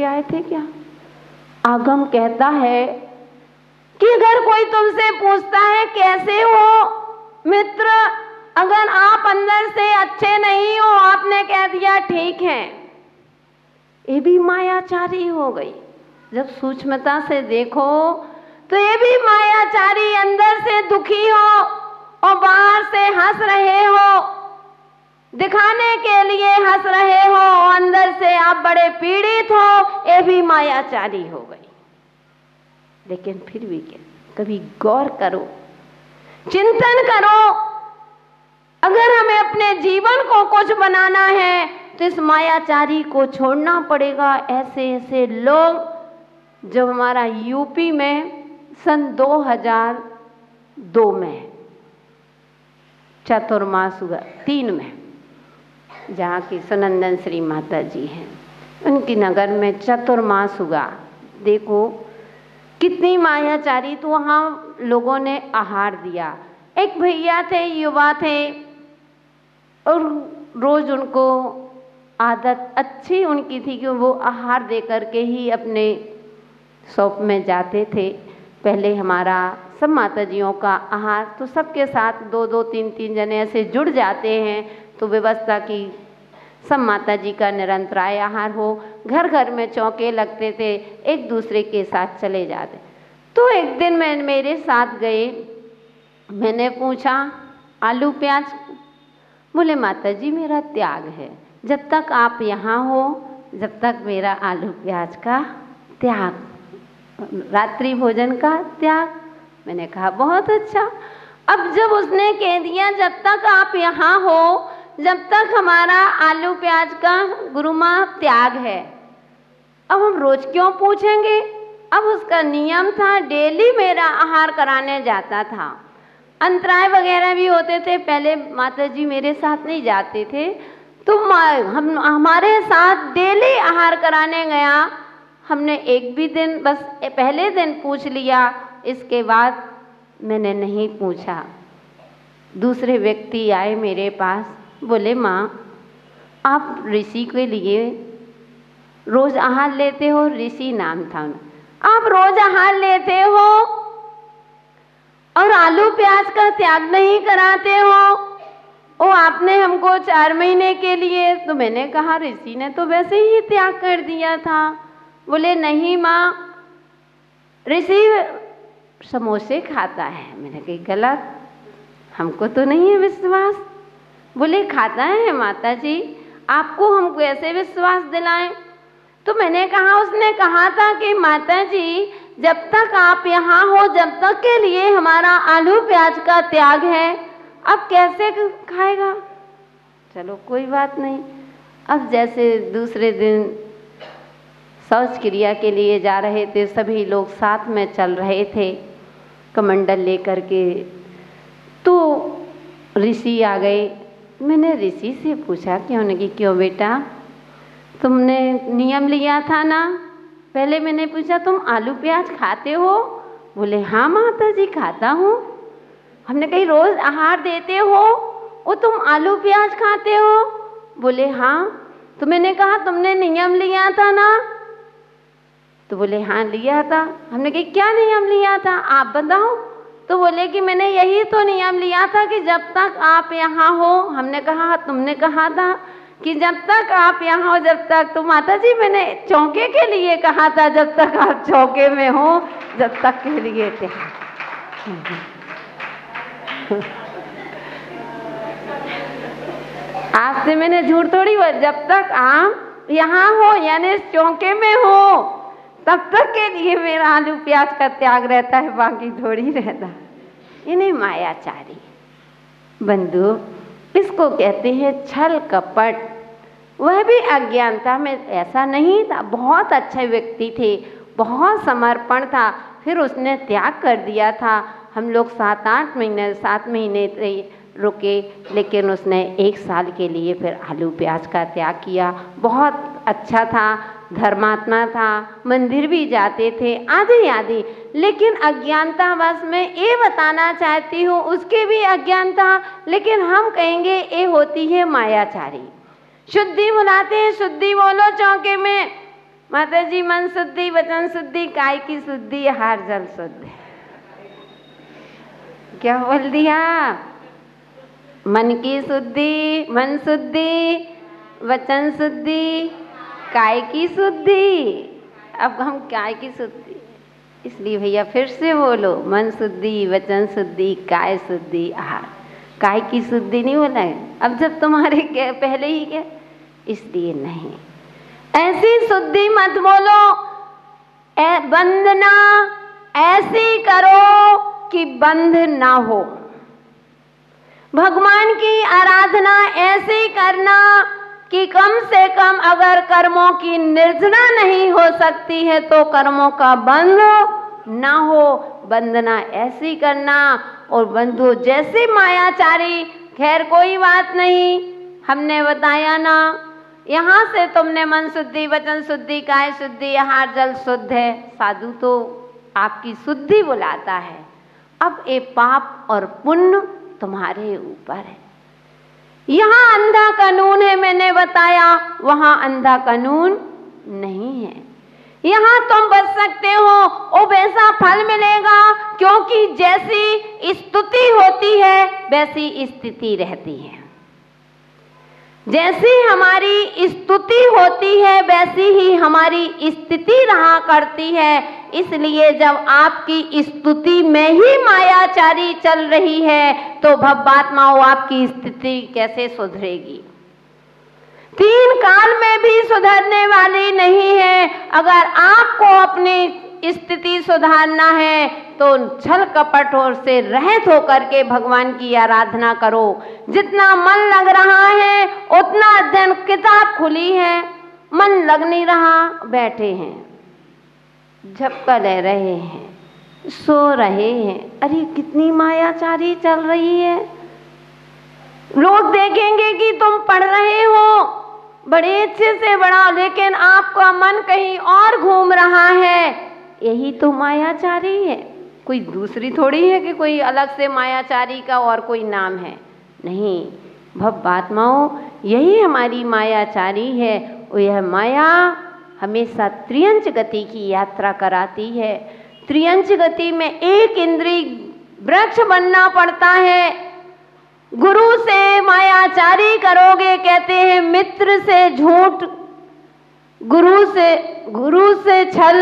आए थे क्या? आगम कहता है कि अगर कोई तुमसे पूछता है कैसे हो मित्र, अगर आप अंदर से अच्छे नहीं हो, आपने कह दिया ठीक है, ये भी मायाचारी हो गई। जब सूक्ष्मता से देखो तो ये भी मायाचारी, अंदर से दुखी हो और बाहर से हंस रहे हो, दिखाने के लिए हंस रहे हो और अंदर से आप बड़े पीड़ित हो, ये भी मायाचारी हो गई। लेकिन फिर भी क्या, कभी गौर करो, चिंतन करो, अगर हमें अपने जीवन को कुछ बनाना है तो इस मायाचारी को छोड़ना पड़ेगा। ऐसे ऐसे लोग जो हमारा यूपी में सन 2002 में चातुर्मास हुआ, 3 में, जहाँ की सुनंदन श्री माता जी हैं, उनकी नगर में चातुर्मास हुआ। देखो कितनी मायाचारी, तो वहाँ लोगों ने आहार दिया। एक भैया थे, युवा थे, और रोज उनको आदत अच्छी उनकी थी कि वो आहार दे करके ही अपने शॉप में जाते थे। पहले हमारा सब माताजियों का आहार तो सबके साथ 2-2, 3-3 जने ऐसे जुड़ जाते हैं, तो व्यवस्था की सब माताजी का निरंतराय आहार हो। घर घर में चौके लगते थे, एक दूसरे के साथ चले जाते। तो एक दिन मैं मेरे साथ गए, मैंने पूछा आलू प्याज, बोले माताजी मेरा त्याग है, जब तक आप यहाँ हो जब तक मेरा आलू प्याज का त्याग, रात्रि भोजन का त्याग। मैंने कहा बहुत अच्छा। अब जब उसने कह दिया जब तक आप यहाँ हो जब तक हमारा आलू प्याज का गुरु माँ त्याग है, अब हम रोज क्यों पूछेंगे? अब उसका नियम था, डेली मेरा आहार कराने जाता था, अंतराय वगैरह भी होते थे। पहले माताजी मेरे साथ नहीं जाते थे, तो हम हमारे साथ डेली आहार कराने गया। हमने एक भी दिन, बस पहले दिन पूछ लिया, इसके बाद मैंने नहीं पूछा। दूसरे व्यक्ति आए मेरे पास, बोले माँ आप ऋषि के लिए रोज आहार लेते हो, ऋषि नाम था उनका, आप रोज आहार लेते हो और आलू प्याज का त्याग नहीं कराते हो, ओ आपने हमको 4 महीने के लिए। तो मैंने कहा ऋषि ने तो वैसे ही त्याग कर दिया था। बोले नहीं माँ, ऋषि समोसे खाता है। मैंने कही गलत, हमको तो नहीं है विश्वास। बोले खाता है माता जी, आपको हम कैसे विश्वास दिलाएं? तो मैंने कहा, उसने कहा था कि माता जी जब तक आप यहाँ हो जब तक के लिए हमारा आलू प्याज का त्याग है, अब कैसे खाएगा? चलो कोई बात नहीं। अब जैसे दूसरे दिन शौच क्रिया के लिए जा रहे थे, सभी लोग साथ में चल रहे थे कमंडल लेकर के, तो ऋषि आ गए। मैंने ऋषि से पूछा कि उनकी क्यों बेटा, तुमने नियम लिया था ना? पहले मैंने पूछा तुम आलू प्याज खाते हो? बोले हाँ माता जी खाता हूँ। हमने कही रोज आहार देते हो, वो तुम आलू प्याज खाते हो? बोले हाँ। तो मैंने कहा तुमने नियम लिया था ना? तो बोले हाँ लिया था। हमने कही क्या नियम लिया था, आप बताओ। तो बोले कि मैंने यही तो नियम लिया था कि जब तक आप यहाँ हो। हमने कहा तुमने कहा था कि जब तक आप यहाँ हो जब तक। तो माता जी मैंने चौके के लिए कहा था, जब तक आप चौके में हो जब तक के लिए थे। आज से मैंने झूठ थोड़ी बोला, जब तक आप यहाँ हो यानी चौके में हो तब तक के लिए मेरा आलू प्याज का त्याग रहता है, बाकी थोड़ी रहता। ये नहीं मायाचारी बंधु, इसको कहते हैं छल कपट। वह भी अज्ञानता में, ऐसा नहीं था, बहुत अच्छे व्यक्ति थे, बहुत समर्पण था, फिर उसने त्याग कर दिया था। हम लोग 7 महीने रुके, लेकिन उसने 1 साल के लिए फिर आलू प्याज का त्याग किया। बहुत अच्छा था, धर्मात्मा था, मंदिर भी जाते थे आदि। लेकिन अज्ञानतावश में ये बताना चाहती हूँ, उसकी भी अज्ञानता, लेकिन हम कहेंगे ये होती है मायाचारी। शुद्धि बुलाते हैं, शुद्धि बोलो चौके में, माता जी मन शुद्धि, वचन शुद्धि, काय की शुद्धि, आहार जल शुद्धि। क्या बोल दिया? मन की शुद्धि, मन शुद्धि, वचन शुद्धि, काय की शुद्धि। अब हम काय की शुद्धि, इसलिए भैया फिर से बोलो, मन शुद्धि, वचन शुद्धि, काय शुद्धि, आहार। काय की शुद्धि नहीं बोला है अब, जब तुम्हारे पहले ही क्या, इसलिए नहीं। ऐसी शुद्धि मत बोलो, वंदना ऐसी करो कि बंध ना हो। भगवान की आराधना ऐसी करना कि कम से कम अगर कर्मों की निर्जना नहीं हो सकती है तो कर्मों का बंध ना हो। वंदना ऐसी करना। और बंधु जैसे मायाचारी, खैर कोई बात नहीं, हमने बताया ना, यहाँ से तुमने मन शुद्धि, वचन शुद्धि, काय शुद्धि, आहार जल शुद्ध है। साधु तो आपकी शुद्धि बुलाता है। अब ये पाप और पुण्य तुम्हारे ऊपर है। यहाँ अंधा कानून है, मैंने बताया, वहाँ अंधा कानून नहीं है। यहाँ तुम बच सकते हो और वैसा फल मिलेगा, क्योंकि जैसी स्तुति होती है वैसी स्थिति रहती है। जैसी हमारी स्तुति होती है वैसी ही हमारी स्थिति रहा करती है। इसलिए जब आपकी स्तुति में ही मायाचारी चल रही है तो भवबात्माओं आपकी स्थिति कैसे सुधरेगी? 3 काल में भी सुधरने वाली नहीं है। अगर आपको अपनी स्थिति सुधारना है तो छल कपट और से रहित होकर के भगवान की आराधना करो। जितना मन लग रहा है उतना अध्ययन, किताब खुली है, मन लग नहीं रहा, बैठे हैं, झपका ले रहे हैं, सो रहे हैं। अरे कितनी मायाचारी चल रही है। लोग देखेंगे कि तुम पढ़ रहे हो बड़े अच्छे से बड़ा, लेकिन आपका मन कहीं और घूम रहा है। यही तो मायाचारी है, कोई दूसरी थोड़ी है कि कोई अलग से मायाचारी का और कोई नाम है। नहीं, भवबात्माओं यही हमारी मायाचारी है। और यह माया हमेशा त्रियंच गति की यात्रा कराती है। त्रियंच गति में एक इंद्रिय वृक्ष बनना पड़ता है। गुरु से मायाचारी करोगे, कहते हैं मित्र से झूठ, गुरु से छल,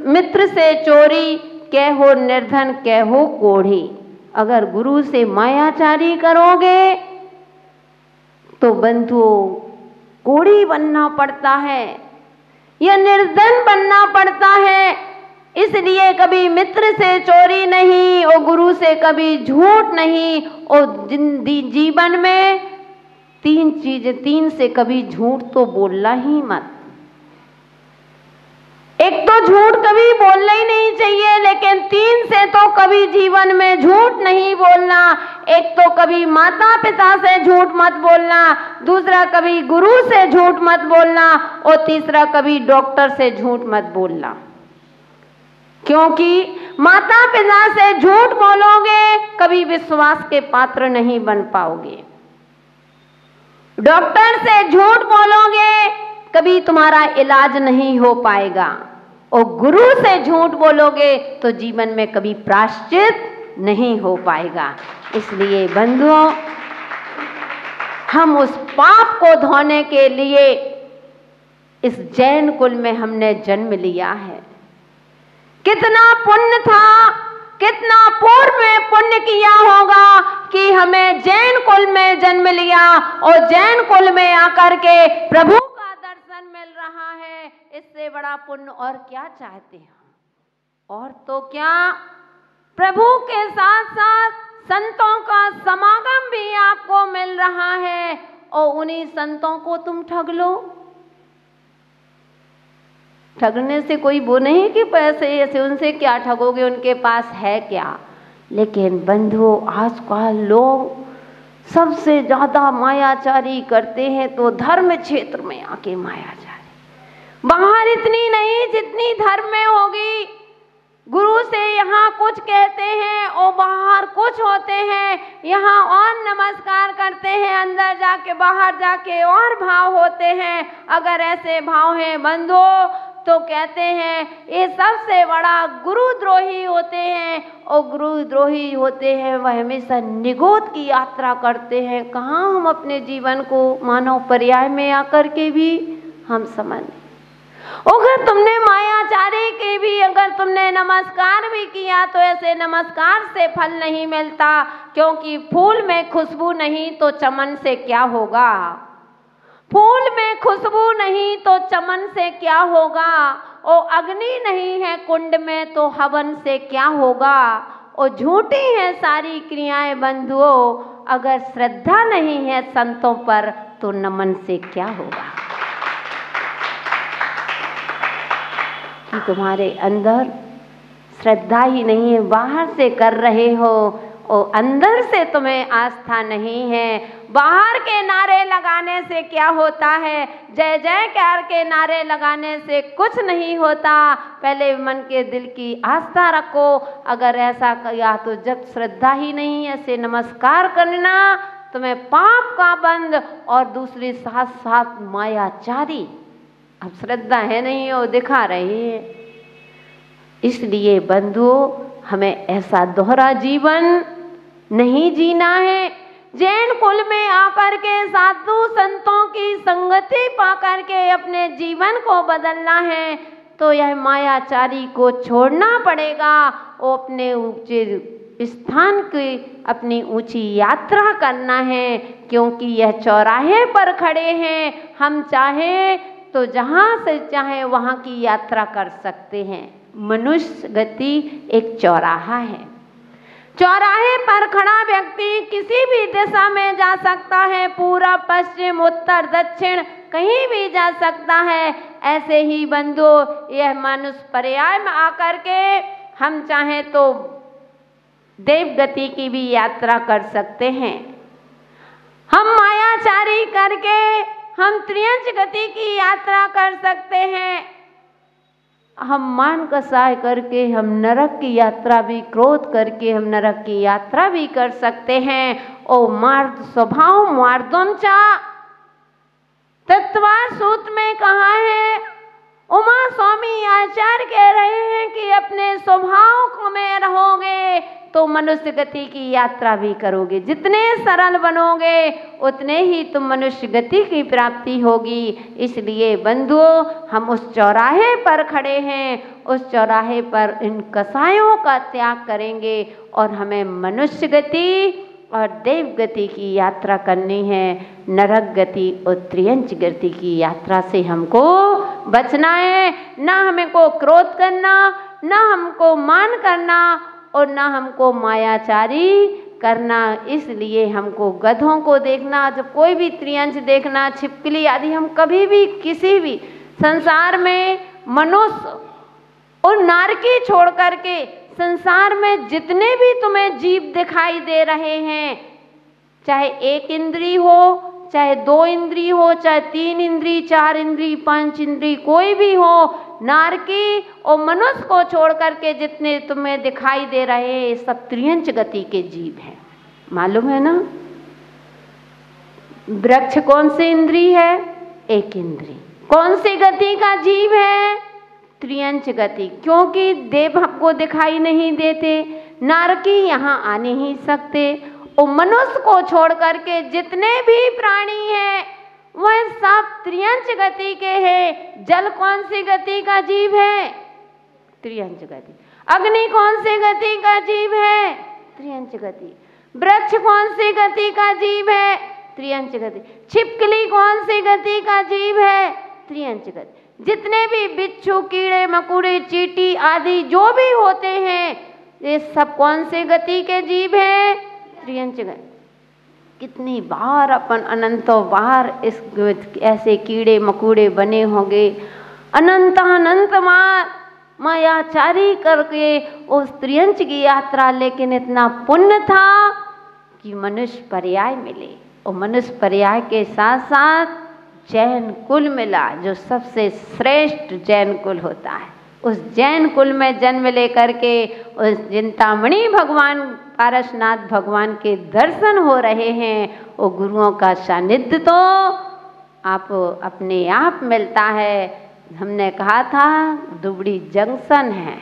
मित्र से चोरी, कहो निर्धन कहो कोढ़ी। अगर गुरु से मायाचारी करोगे तो बंधुओं कोढ़ी बनना पड़ता है या निर्धन बनना पड़ता है। इसलिए कभी मित्र से चोरी नहीं और गुरु से कभी झूठ नहीं। और जीवन में 3 चीजें, 3 से कभी झूठ तो बोलना ही मत। एक तो झूठ कभी बोलना ही नहीं चाहिए, लेकिन 3 से तो कभी जीवन में झूठ नहीं बोलना। एक तो कभी माता पिता से झूठ मत बोलना, दूसरा कभी गुरु से झूठ मत बोलना और तीसरा कभी डॉक्टर से झूठ मत बोलना। क्योंकि माता पिता से झूठ बोलोगे कभी विश्वास के पात्र नहीं बन पाओगे। डॉक्टर से झूठ बोलोगे कभी तुम्हारा इलाज नहीं हो पाएगा। और गुरु से झूठ बोलोगे तो जीवन में कभी प्रायश्चित नहीं हो पाएगा। इसलिए बंधुओं, हम उस पाप को धोने के लिए इस जैन कुल में हमने जन्म लिया है। कितना पुण्य था, कितना पूर्व में पुण्य किया होगा कि हमें जैन कुल में जन्म लिया और जैन कुल में आकर के प्रभु का दर्शन मिल रहा है। इससे बड़ा पुण्य और क्या चाहते हैं? और तो क्या, प्रभु के साथ साथ संतों का समागम भी आपको मिल रहा है और उन्हीं संतों को तुम ठग लो। ठगने से कोई वो नहीं कि पैसे ऐसे, उनसे क्या ठगोगे, उनके पास है क्या। लेकिन बंधुओं, आजकल लोग सबसे ज्यादा मायाचारी करते हैं तो धर्म क्षेत्र में आके मायाचारी, बाहर इतनी नहीं जितनी धर्म में होगी। गुरु से यहाँ कुछ कहते हैं और बाहर कुछ होते हैं, यहाँ और नमस्कार करते हैं, अंदर जाके बाहर जाके और भाव होते हैं। अगर ऐसे भाव हैं बंधुओं तो कहते हैं ये सबसे बड़ा गुरुद्रोही होते हैं, और गुरुद्रोही होते हैं वह हमेशा निगोद की यात्रा करते हैं। कहाँ हम अपने जीवन को मानव पर्याय में आकर के भी हम समझ, अगर तुमने मायाचारी की भी, अगर तुमने नमस्कार भी किया तो ऐसे नमस्कार से फल नहीं मिलता, क्योंकि फूल में खुशबू नहीं तो चमन से क्या होगा। फूल में खुशबू नहीं तो चमन से क्या होगा, और अग्नि नहीं है कुंड में तो हवन से क्या होगा। और झूठी है सारी क्रियाएं बंधुओं, अगर श्रद्धा नहीं है संतों पर तो नमन से क्या होगा। कि तुम्हारे अंदर श्रद्धा ही नहीं है, बाहर से कर रहे हो और अंदर से तुम्हें आस्था नहीं है। बाहर के नारे लगाने से क्या होता है, जय जयकार के नारे लगाने से कुछ नहीं होता। पहले मन के दिल की आस्था रखो। अगर ऐसा किया तो जब श्रद्धा ही नहीं ऐसे नमस्कार करना तुम्हें पाप का बंद, और दूसरी साथ साथ मायाचारी। अब श्रद्धा है नहीं और दिखा रहे हैं। इसलिए बंधुओं हमें ऐसा दोहरा जीवन नहीं जीना है। जैन कुल में आकर के साधु संतों की संगति पाकर के अपने जीवन को बदलना है तो यह मायाचारी को छोड़ना पड़ेगा और अपने ऊंचे स्थान की अपनी ऊंची यात्रा करना है। क्योंकि यह चौराहे पर खड़े हैं, हम चाहे तो जहाँ से चाहे वहाँ की यात्रा कर सकते हैं। मनुष्य गति एक चौराहा है। चौराहे पर खड़ा व्यक्ति किसी भी दिशा में जा सकता है, पूरब पश्चिम उत्तर दक्षिण कहीं भी जा सकता है। ऐसे ही बंधुओं यह मनुष्य पर्याय में आकर के हम चाहें तो देव गति की भी यात्रा कर सकते हैं। हम मायाचारी करके हम त्रियंच गति की यात्रा कर सकते हैं। हम मान कसाय करके हम नरक की यात्रा भी, क्रोध करके हम नरक की यात्रा भी कर सकते हैं। ओ मार्द स्वभाव मार्दोंचा तत्वार सूत्र में कहा है। उमा स्वामी आचार्य कह रहे हैं कि अपने स्वभाव में रहोगे तो मनुष्य गति की यात्रा भी करोगे। जितने सरल बनोगे उतने ही तुम मनुष्य गति की प्राप्ति होगी। इसलिए बंधुओं हम उस चौराहे पर खड़े हैं, उस चौराहे पर इन कसायों का त्याग करेंगे और हमें मनुष्य गति और देव गति की यात्रा करनी है। नरक गति और त्रियंच गति की यात्रा से हमको बचना है। ना हमें को क्रोध करना, ना हमको मान करना और ना हमको मायाचारी करना। इसलिए हमको गधों को देखना, जब कोई भी त्रियंच देखना, छिपकली आदि, हम कभी भी किसी भी संसार में मनुष्य और नारकी छोड़ करके संसार में जितने भी तुम्हें जीव दिखाई दे रहे हैं, चाहे एक इंद्री हो, चाहे दो इंद्री हो, चाहे तीन इंद्री, चार इंद्री, पांच इंद्री, कोई भी हो, नारकी और मनुष्य को छोड़ करके जितने तुम्हें दिखाई दे रहे हैं सब त्रियंच गति के जीव हैं। मालूम है ना? वृक्ष कौन सी इंद्री है? एक इंद्री। कौन सी गति का जीव है? त्रियंच गति। क्योंकि देव हमको दिखाई नहीं देते, नारकी यहाँ आ नहीं सकते, और मनुष्य को छोड़ करके जितने भी प्राणी हैं वह सब त्रियंच गति के हैं। जल कौन सी गति का जीव है? त्रियंच गति। अग्नि कौन सी गति का जीव है? त्रियंच गति। वृक्ष कौन सी गति का जीव है? त्रियंच गति। छिपकली कौन सी गति का जीव है? त्रियंच गति। जितने भी बिच्छू, कीड़े मकोड़े, चींटी आदि जो भी होते हैं ये सब कौन से गति के जीव हैं? त्रियंच गति। कितनी बार अपन अनंतों बार इस ऐसे कीड़े मकोड़े बने होंगे, अनंत अनंत मायाचारी करके उस त्रियंच की यात्रा। लेकिन इतना पुण्य था कि मनुष्य पर्याय मिले, और मनुष्य पर्याय के साथ साथ जैन कुल मिला, जो सबसे श्रेष्ठ जैन कुल होता है उस जैन कुल में जन्म लेकर के उस चिंतामणि भगवान पारसनाथ भगवान के दर्शन हो रहे हैं, वो गुरुओं का सानिध्य तो आप अपने आप मिलता है। हमने कहा था दुबड़ी जंक्शन है,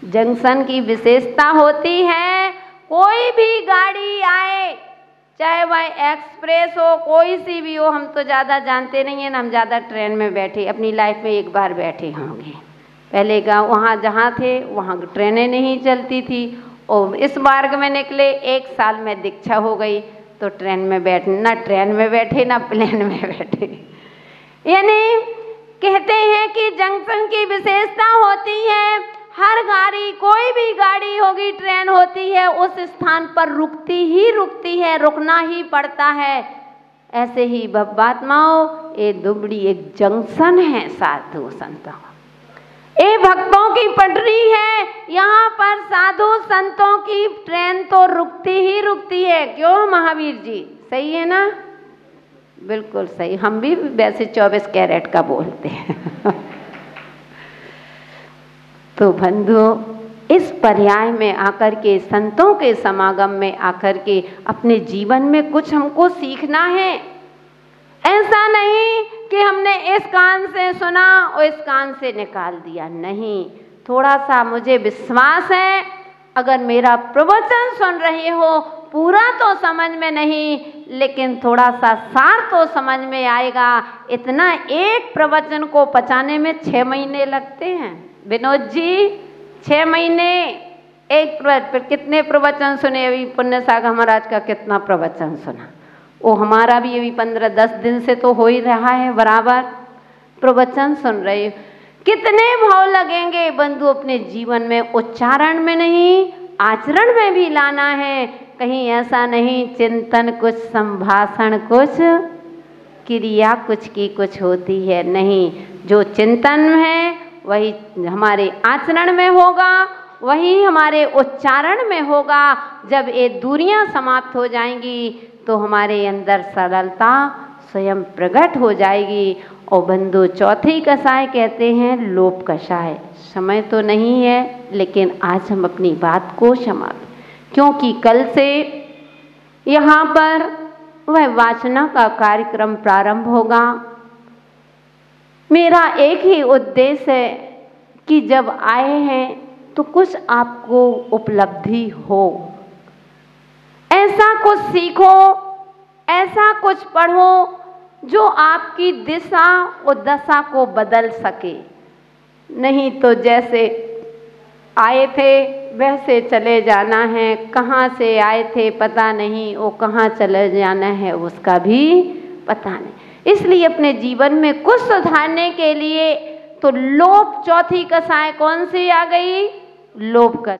जंक्शन की विशेषता होती है, कोई भी गाड़ी आए चाहे वह एक्सप्रेस हो कोई सी भी हो, हम तो ज़्यादा जानते नहीं हैं ना, हम ज़्यादा ट्रेन में बैठे अपनी लाइफ में एक बार बैठे होंगे। पहले गाँव वहाँ जहाँ थे वहाँ ट्रेनें नहीं चलती थी, और इस मार्ग में निकले 1 साल में दीक्षा हो गई, तो ट्रेन में ना ट्रेन में बैठे ना प्लेन में बैठे। यानी कहते हैं कि जंक्शन की विशेषता होती है, हर गाड़ी कोई भी गाड़ी होगी ट्रेन होती है उस स्थान पर रुकती ही रुकती है, रुकना ही पड़ता है। ऐसे ही बात्माओं ये दुबड़ी एक जंक्शन है साधु संतों, ये भक्तों की पटरी है, यहाँ पर साधु संतों की ट्रेन तो रुकती ही रुकती है। क्यों महावीर जी, सही है ना? बिल्कुल सही, हम भी वैसे 24 कैरेट का बोलते हैं। तो बंधुओं, इस पर्याय में आकर के संतों के समागम में आकर के अपने जीवन में कुछ हमको सीखना है। ऐसा नहीं कि हमने इस कान से सुना और इस कान से निकाल दिया, नहीं। थोड़ा सा मुझे विश्वास है, अगर मेरा प्रवचन सुन रहे हो, पूरा तो समझ में नहीं लेकिन थोड़ा सा सार तो समझ में आएगा। इतना एक प्रवचन को पचाने में 6 महीने लगते हैं विनोद जी, 6 महीने एक प्रवचन। कितने प्रवचन सुने अभी पुण्य सागर महाराज का, कितना प्रवचन सुना, वो हमारा भी अभी 15-10 दिन से तो हो ही रहा है, बराबर प्रवचन सुन रहे। कितने भाव लगेंगे बंधु अपने जीवन में, उच्चारण में नहीं आचरण में भी लाना है। कहीं ऐसा नहीं चिंतन कुछ, संभाषण कुछ, क्रिया कुछ की कुछ होती है, नहीं। जो चिंतन है वही हमारे आचरण में होगा, वही हमारे उच्चारण में होगा। जब ये दूरियां समाप्त हो जाएंगी तो हमारे अंदर सरलता स्वयं प्रकट हो जाएगी। और बंधु चौथी कषाय कहते हैं लोप कषाय। समय तो नहीं है लेकिन आज हम अपनी बात को समाप्त, क्योंकि कल से यहाँ पर वह वाचना का कार्यक्रम प्रारंभ होगा। मेरा एक ही उद्देश्य है कि जब आए हैं तो कुछ आपको उपलब्धि हो, ऐसा कुछ सीखो, ऐसा कुछ पढ़ो जो आपकी दिशा और दशा को बदल सके। नहीं तो जैसे आए थे वैसे चले जाना है, कहाँ से आए थे पता नहीं, वो कहाँ चले जाना है उसका भी पता नहीं। इसलिए अपने जीवन में कुछ सुधारने के लिए तो लोप, चौथी कषाय कौन सी आ गई? लोप कर